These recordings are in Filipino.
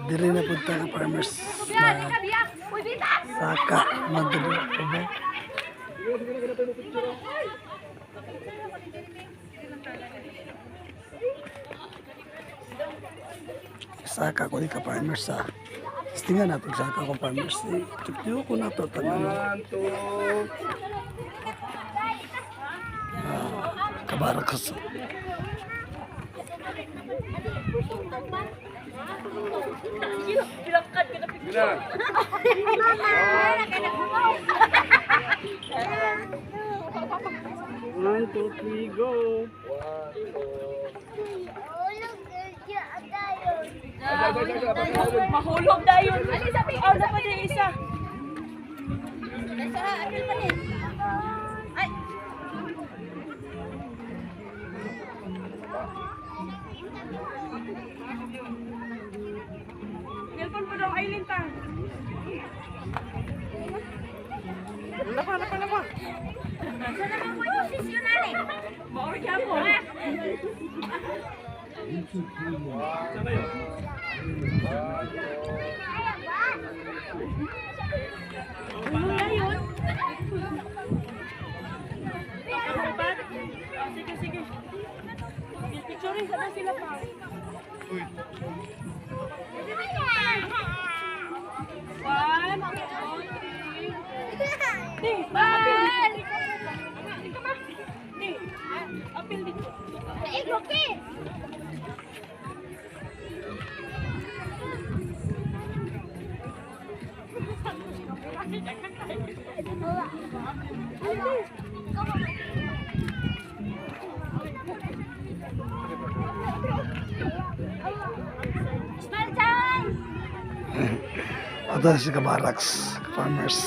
Diri na punta ka farmers na saka madali ko ba? Saka ko di ka farmers sa. Tingnan natin saka ko farmers. Tiyo ko na to tangan. Kabarakas. Bilangkan ka na picture. One, two, three, go. Mahulog na yun. Oh, dapat yung isa. Ay! Nelpon po daw, Aileen ta. Lapa. Saan naman po yung posisyonan eh? Maor ka po. Ano na yun? Sige. Picturein sa sila pa. One, two, three. Bye! Apil dito. Okay. Smile time! Ito si Kabaraks, farmers.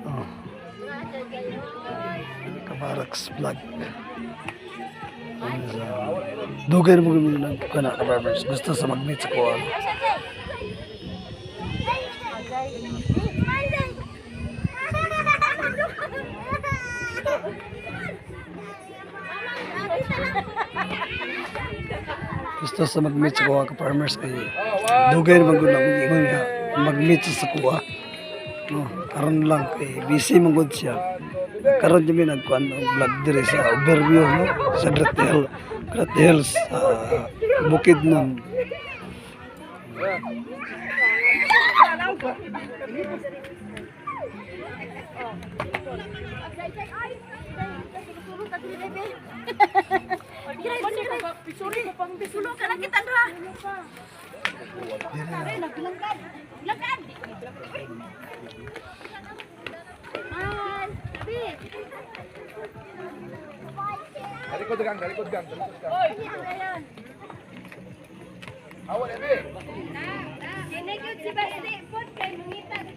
Oh. Kabaraks vlog. Dugay mo kami ng kana ka farmers. Gusto sa mag-meet sa kuha. Gusto sa mag-meet sa kuha ka farmers kay dugay naman gud mag-meet sa kuha. No, karon lang kay busy man gud siya. Karon jud mi nagkuan og vlog diri sa overview no sa Great Hills bukid nun. Pisulo ka lang kita doha. Bilangkan. Galikod gang. Oy, ayan. Awal ebe. Ini gyud si Basti pod kay mangita na.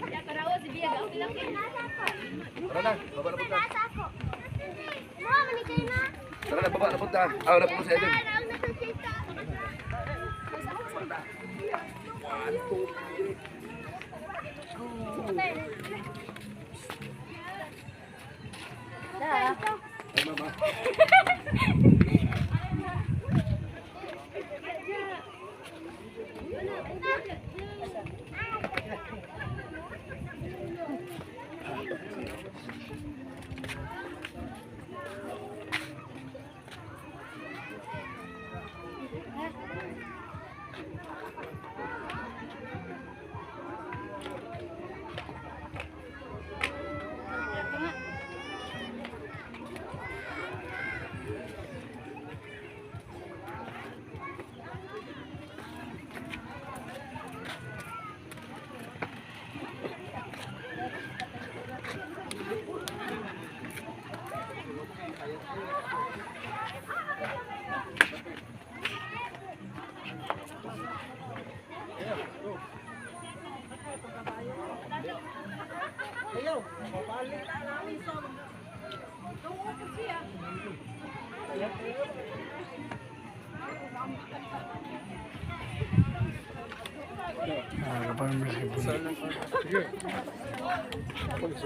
Ya karawo si Biya gaw bilang kay. Tara na, baba na punta. Mo man kay na. Tara na, baba na punta. Aw na punta sa edin.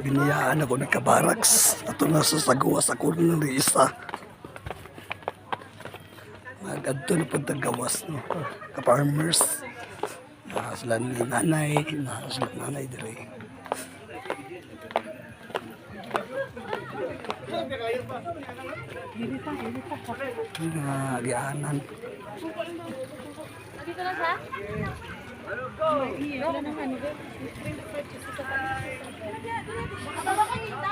Biniyaan ako ng kabaraks. Ato na sa sagwa sa kuno ng isa. nag-adto na pag tagawas, no? Ka-farmers. Sila ni nanay, sila nanay dire. Nagyanan. Dito na siya? Tawa ka dito.